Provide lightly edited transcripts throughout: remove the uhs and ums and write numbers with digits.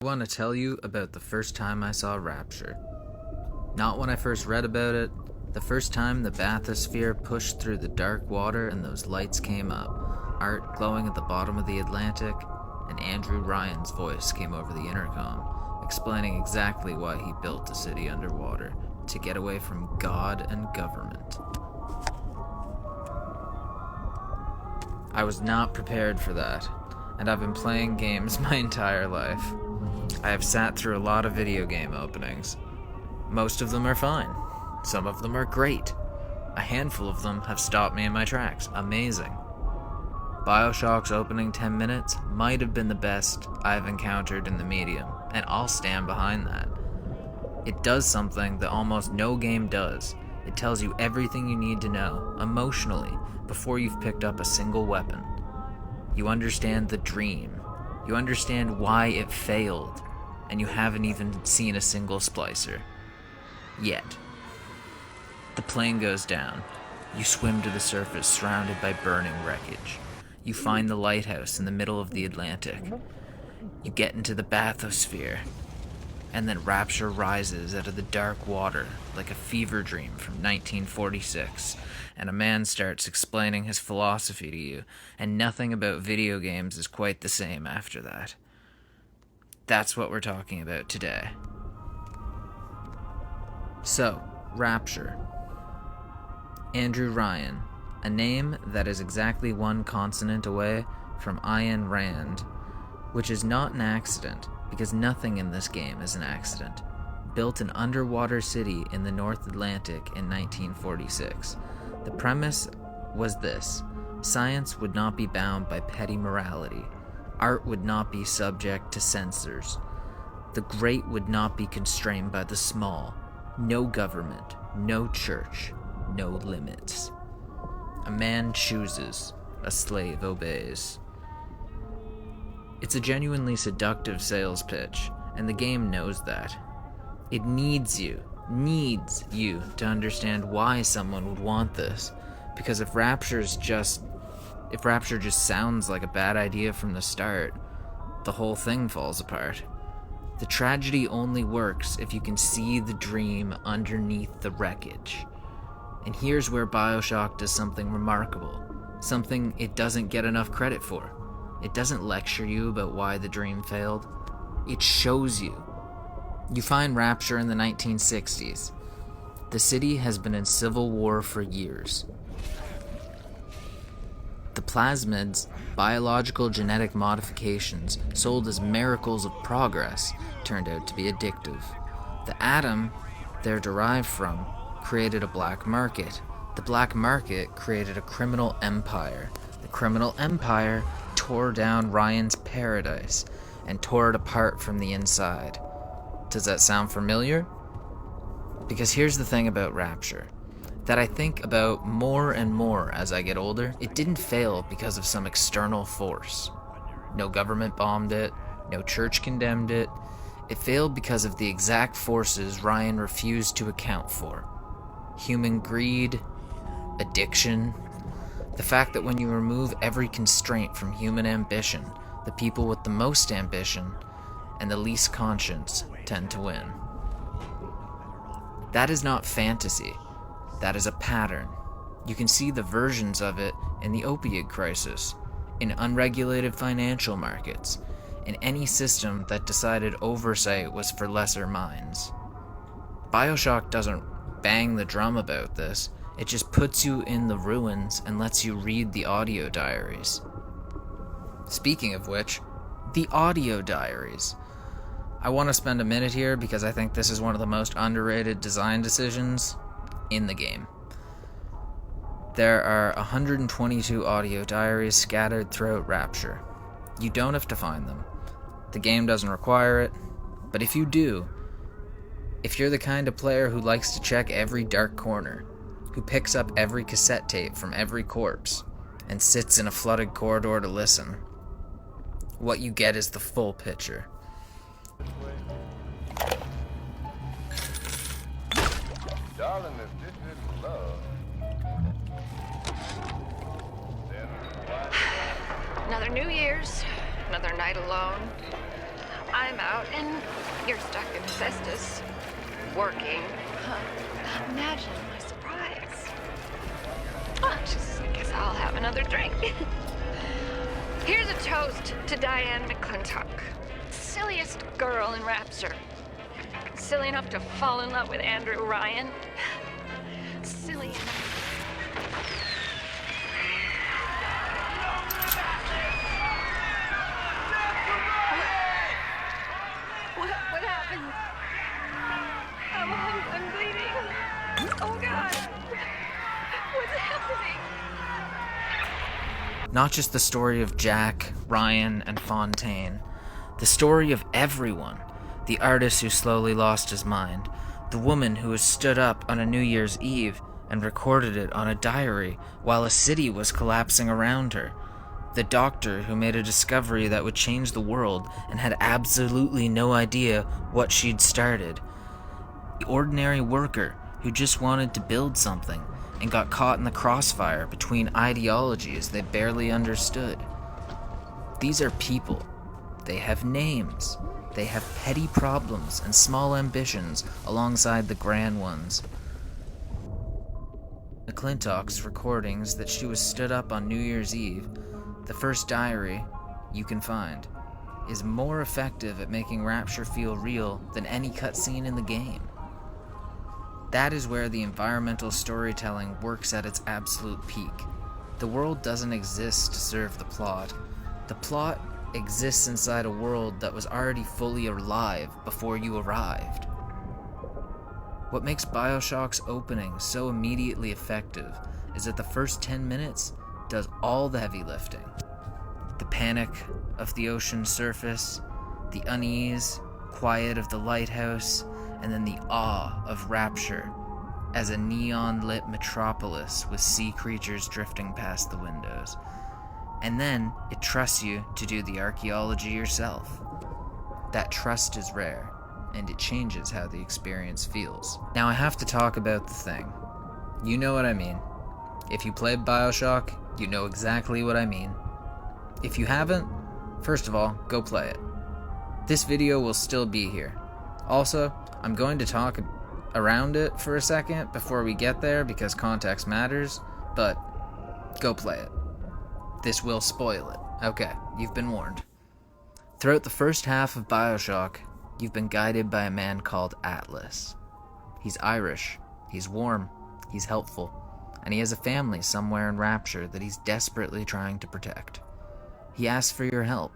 I want to tell you about the first time I saw Rapture. Not when I first read about it, the first time the bathysphere pushed through the dark water and those lights came up, art glowing at the bottom of the Atlantic, and Andrew Ryan's voice came over the intercom, explaining exactly why he built a city underwater, to get away from God and government. I was not prepared for that, and I've been playing games my entire life. I have sat through a lot of video game openings. Most of them are fine. Some of them are great. A handful of them have stopped me in my tracks. Amazing. BioShock's opening 10 minutes might have been the best I've encountered in the medium, and I'll stand behind that. It does something that almost no game does. It tells you everything you need to know, emotionally, before you've picked up a single weapon. You understand the dream. You understand why it failed, and you haven't even seen a single splicer. Yet. The plane goes down. You swim to the surface surrounded by burning wreckage. You find the lighthouse in the middle of the Atlantic. You get into the bathysphere. And then Rapture rises out of the dark water like a fever dream from 1946, and a man starts explaining his philosophy to you, and nothing about video games is quite the same after that. That's what we're talking about today. So, Rapture. Andrew Ryan, a name that is exactly one consonant away from Ayn Rand, which is not an accident, because nothing in this game is an accident. Built an underwater city in the North Atlantic in 1946. The premise was this: science would not be bound by petty morality. Art would not be subject to censors. The great would not be constrained by the small. No government, no church, no limits. A man chooses, a slave obeys. It's a genuinely seductive sales pitch, and the game knows that. It needs you to understand why someone would want this, because if Rapture just sounds like a bad idea from the start, the whole thing falls apart. The tragedy only works if you can see the dream underneath the wreckage. And here's where BioShock does something remarkable, something it doesn't get enough credit for. It doesn't lecture you about why the dream failed. It shows you. You find Rapture in the 1960s. The city has been in civil war for years. The plasmids, biological genetic modifications sold as miracles of progress, turned out to be addictive. The atom they're derived from created a black market. The black market created a criminal empire. The criminal empire tore down Ryan's paradise and tore it apart from the inside. Does that sound familiar? Because here's the thing about Rapture that I think about more and more as I get older. It didn't fail because of some external force. No government bombed it, no church condemned it. It failed because of the exact forces Ryan refused to account for. Human greed, addiction, the fact that when you remove every constraint from human ambition, the people with the most ambition and the least conscience tend to win. That is not fantasy. That is a pattern. You can see the versions of it in the opioid crisis, in unregulated financial markets, in any system that decided oversight was for lesser minds. BioShock doesn't bang the drum about this. It just puts you in the ruins and lets you read the audio diaries. Speaking of which, the audio diaries. I want to spend a minute here because I think this is one of the most underrated design decisions in the game. There are 122 audio diaries scattered throughout Rapture. You don't have to find them. The game doesn't require it, but if you do, if you're the kind of player who likes to check every dark corner, who picks up every cassette tape from every corpse, and sits in a flooded corridor to listen, what you get is the full picture. Darling, if this isn't love, then why? Another New Year's, another night alone. I'm out and you're stuck in Cestus. Working. Huh. Imagine my surprise. Oh, just, I guess I'll have another drink. Here's a toast to Diane McClintock. Silliest girl in Rapture. Silly enough to fall in love with Andrew Ryan. Silly enough. What happened? I'm bleeding. Oh God. What's happening? Not just the story of Jack, Ryan, and Fontaine. The story of everyone. The artist who slowly lost his mind. The woman who has stood up on a New Year's Eve and recorded it on a diary while a city was collapsing around her. The doctor who made a discovery that would change the world and had absolutely no idea what she'd started. The ordinary worker who just wanted to build something and got caught in the crossfire between ideologies they barely understood. These are people. They have names. They have petty problems and small ambitions alongside the grand ones. McClintock's recordings that she was stood up on New Year's Eve, the first diary you can find, is more effective at making Rapture feel real than any cutscene in the game. That is where the environmental storytelling works at its absolute peak. The world doesn't exist to serve the plot. The plot exists inside a world that was already fully alive before you arrived. What makes BioShock's opening so immediately effective is that the first 10 minutes does all the heavy lifting. The panic of the ocean surface, the unease, quiet of the lighthouse, and then the awe of Rapture as a neon-lit metropolis with sea creatures drifting past the windows. And then it trusts you to do the archaeology yourself. That trust is rare, and it changes how the experience feels. Now I have to talk about the thing. You know what I mean. If you played BioShock, you know exactly what I mean. If you haven't, first of all, go play it. This video will still be here. Also, I'm going to talk around it for a second before we get there because context matters, but go play it. This will spoil it. Okay, you've been warned. Throughout the first half of BioShock, you've been guided by a man called Atlas. He's Irish, he's warm, he's helpful, and he has a family somewhere in Rapture that he's desperately trying to protect. He asks for your help.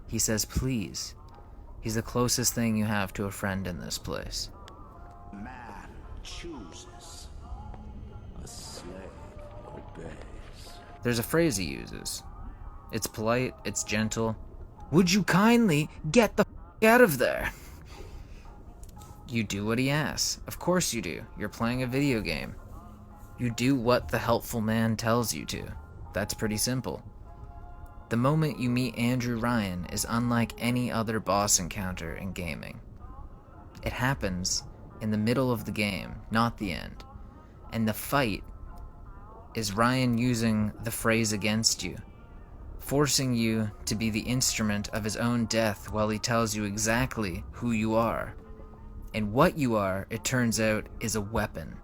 He says please. He's the closest thing you have to a friend in this place. Man chooses, a slave obeys. There's a phrase he uses. It's polite, it's gentle. Would you kindly get the f*** out of there? You do what he asks. Of course you do. You're playing a video game. You do what the helpful man tells you to. That's pretty simple. The moment you meet Andrew Ryan is unlike any other boss encounter in gaming. It happens in the middle of the game, not the end. And the fight is Ryan using the phrase against you, forcing you to be the instrument of his own death while he tells you exactly who you are. And what you are, it turns out, is a weapon.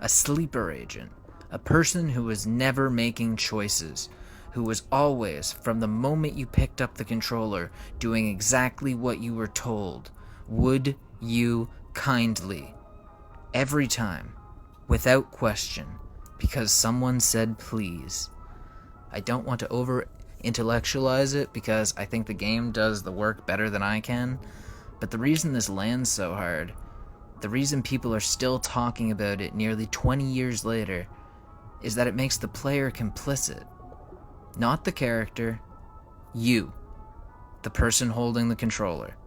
A sleeper agent. A person who was never making choices. Who was always, from the moment you picked up the controller, doing exactly what you were told. Would you kindly? Every time. Without question. Because someone said please. I don't want to over-intellectualize it because I think the game does the work better than I can. But the reason this lands so hard, the reason people are still talking about it nearly 20 years later, is that it makes the player complicit. Not the character, you, the person holding the controller.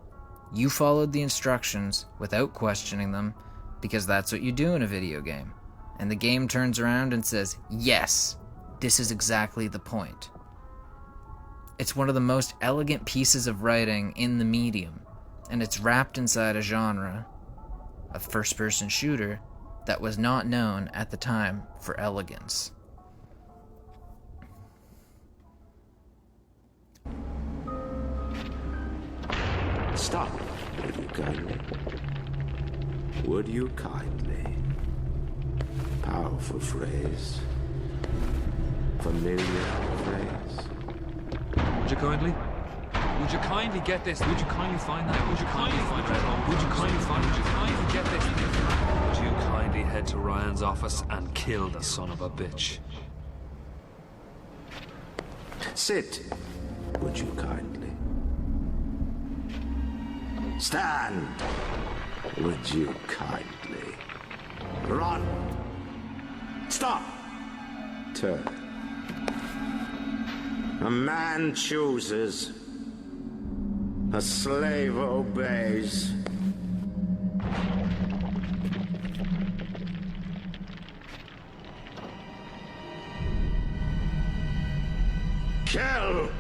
You followed the instructions without questioning them because that's what you do in a video game. And the game turns around and says, yes, this is exactly the point. It's one of the most elegant pieces of writing in the medium, and it's wrapped inside a genre, a first-person shooter, that was not known at the time for elegance. Stop. Would you kindly? Would you kindly? Powerful phrase. Familiar phrase. Would you kindly? Would you kindly get this? Would you kindly find that? Would you kindly find that? Would you kindly find it? Would you kindly get this? Would you kindly head to Ryan's office and kill the son of a bitch? Sit. Would you kindly? Stand. Would you kindly? Run. Stop. Turn. A man chooses. A slave obeys. Kill!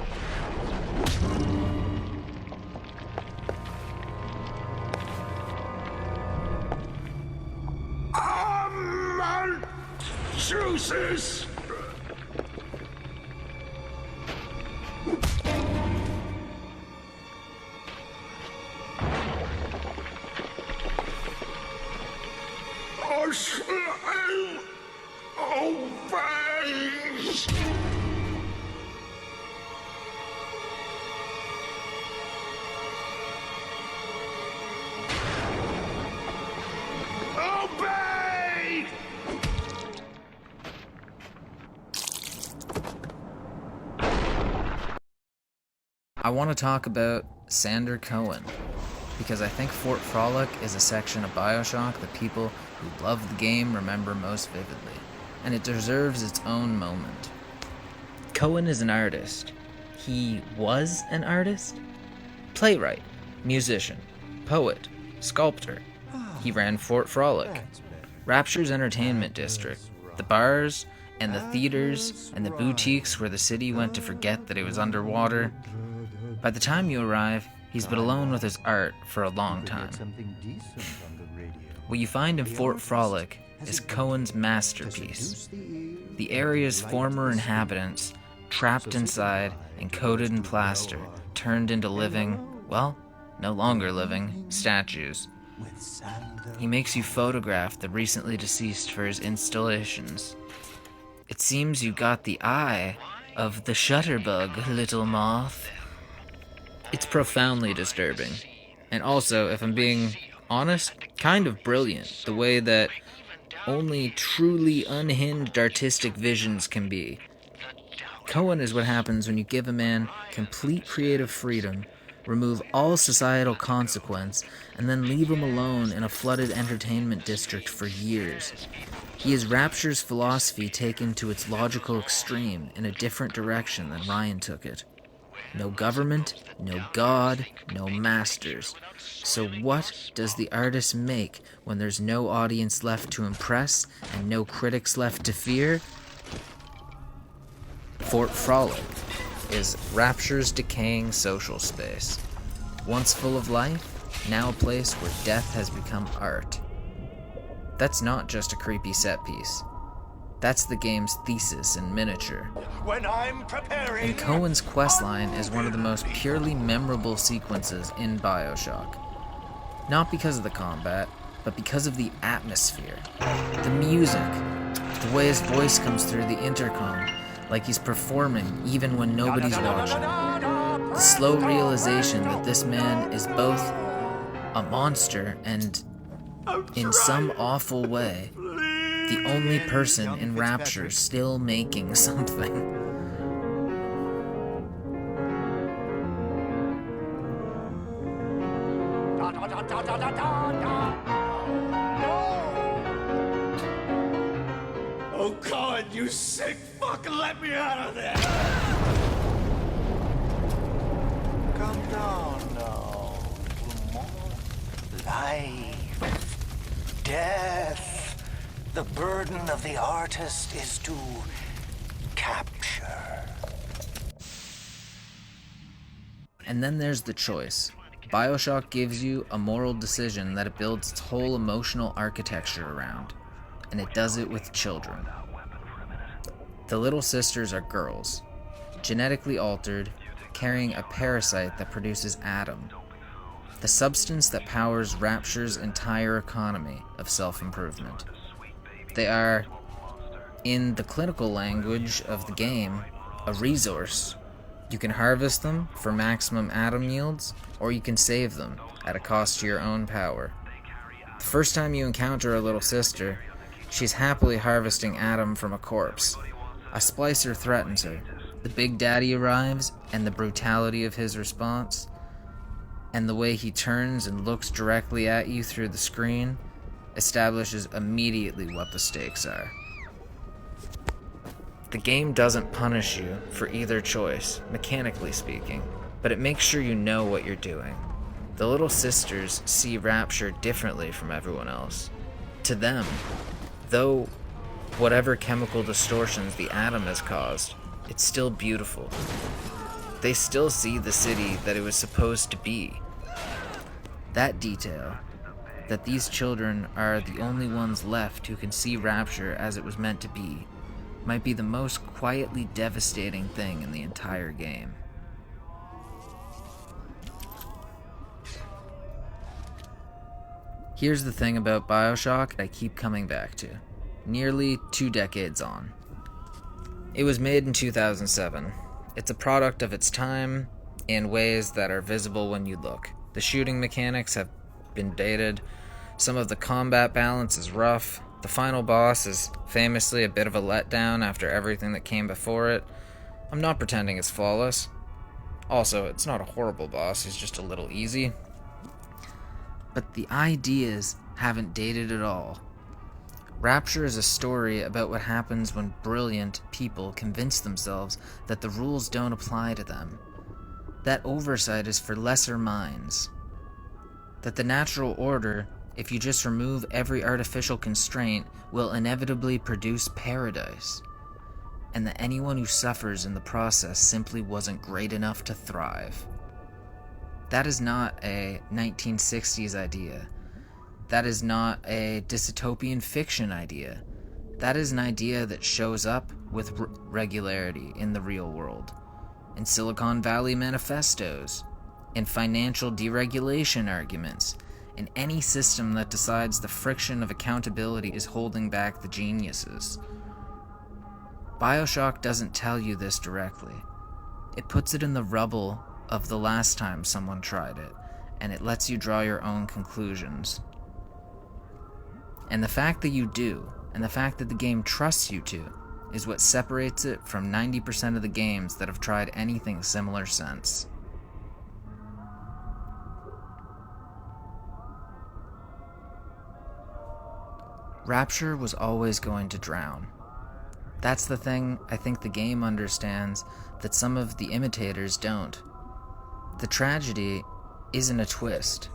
A man chooses. A slave obeys. Obey! I want to talk about Sander Cohen, because I think Fort Frolic is a section of BioShock that people who love the game remember most vividly, and it deserves its own moment. Cohen is an artist. He was an artist? Playwright, musician, poet, sculptor. He ran Fort Frolic, Rapture's entertainment district, the bars and the theaters and the boutiques where the city went to forget that it was underwater. By the time you arrive, he's been alone with his art for a long time. What you find in Fort Frolic is Cohen's masterpiece. The area's former inhabitants, trapped inside and coated in plaster, turned into living, well, no longer living, statues. He makes you photograph the recently deceased for his installations. It seems you got the eye of the shutterbug, little moth. It's profoundly disturbing. And also, if I'm being honest, kind of brilliant, the way that only truly unhinged artistic visions can be. Cohen is what happens when you give a man complete creative freedom, remove all societal consequence, and then leave him alone in a flooded entertainment district for years. He is Rapture's philosophy taken to its logical extreme in a different direction than Ryan took it. No government, no God, no masters. So what does the artist make when there's no audience left to impress and no critics left to fear? Fort Frolic is Rapture's decaying social space. Once full of life, now a place where death has become art. That's not just a creepy set piece. That's the game's thesis in miniature. When I'm preparing. And Cohen's questline is one of the most purely memorable sequences in BioShock. Not because of the combat, but because of the atmosphere. The music, the way his voice comes through the intercom, like he's performing even when nobody's watching. The slow realization that this man is both a monster and, in some awful way, the only person in Rapture still making something. Oh God, you sick fuck, let me out of there! Calm down now. Life, death. The burden of the artist is to capture. And then there's the choice. BioShock gives you a moral decision that it builds its whole emotional architecture around. And it does it with children. The little sisters are girls, genetically altered, carrying a parasite that produces Adam. the substance that powers Rapture's entire economy of self-improvement. They are, in the clinical language of the game, a resource. You can harvest them for maximum atom yields, or you can save them at a cost to your own power. The first time you encounter a little sister, she's happily harvesting atom from a corpse. A splicer threatens her. The Big Daddy arrives, and the brutality of his response, and the way he turns and looks directly at you through the screen, establishes immediately what the stakes are. The game doesn't punish you for either choice, mechanically speaking, but it makes sure you know what you're doing. The little sisters see Rapture differently from everyone else. To them, though whatever chemical distortions the atom has caused, it's still beautiful. They still see the city that it was supposed to be. That detail, that these children are the only ones left who can see Rapture as it was meant to be, might be the most quietly devastating thing in the entire game. Here's the thing about BioShock I keep coming back to, nearly 2 decades on. It was made in 2007. It's a product of its time in ways that are visible when you look. The shooting mechanics have been dated, some of the combat balance is rough, the final boss is famously a bit of a letdown after everything that came before it. I'm not pretending it's flawless. Also, it's not a horrible boss, he's just a little easy. But the ideas haven't dated at all. Rapture is a story about what happens when brilliant people convince themselves that the rules don't apply to them. That oversight is for lesser minds. That the natural order, if you just remove every artificial constraint, will inevitably produce paradise. And that anyone who suffers in the process simply wasn't great enough to thrive. That is not a 1960s idea. That is not a dystopian fiction idea. That is an idea that shows up with regularity in the real world. In Silicon Valley manifestos, in financial deregulation arguments, in any system that decides the friction of accountability is holding back the geniuses. BioShock doesn't tell you this directly. It puts it in the rubble of the last time someone tried it, and it lets you draw your own conclusions. And the fact that you do, and the fact that the game trusts you to, is what separates it from 90% of the games that have tried anything similar since. Rapture was always going to drown. That's the thing I think the game understands that some of the imitators don't. The tragedy isn't a twist.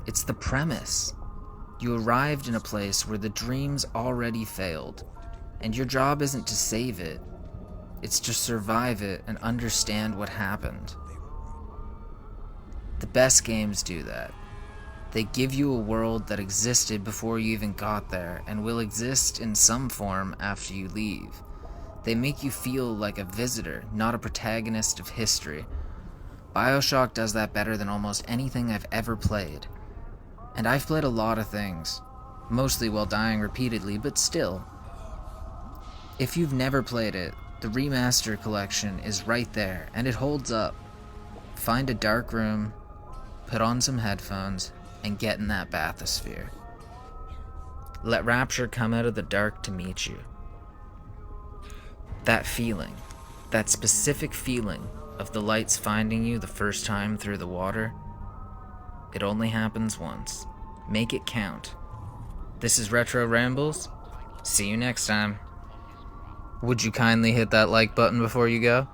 It's the premise. You arrived in a place where the dreams already failed, and your job isn't to save it, it's to survive it and understand what happened. The best games do that. They give you a world that existed before you even got there and will exist in some form after you leave. They make you feel like a visitor, not a protagonist of history. BioShock does that better than almost anything I've ever played. And I've played a lot of things, mostly while dying repeatedly, but still. If you've never played it, the remaster collection is right there, and it holds up. Find a dark room, put on some headphones, and get in that bathysphere. Let Rapture come out of the dark to meet you. That feeling, that specific feeling of the lights finding you the first time through the water, it only happens once. Make it count. This is Retro Rambles. See you next time. Would you kindly hit that like button before you go?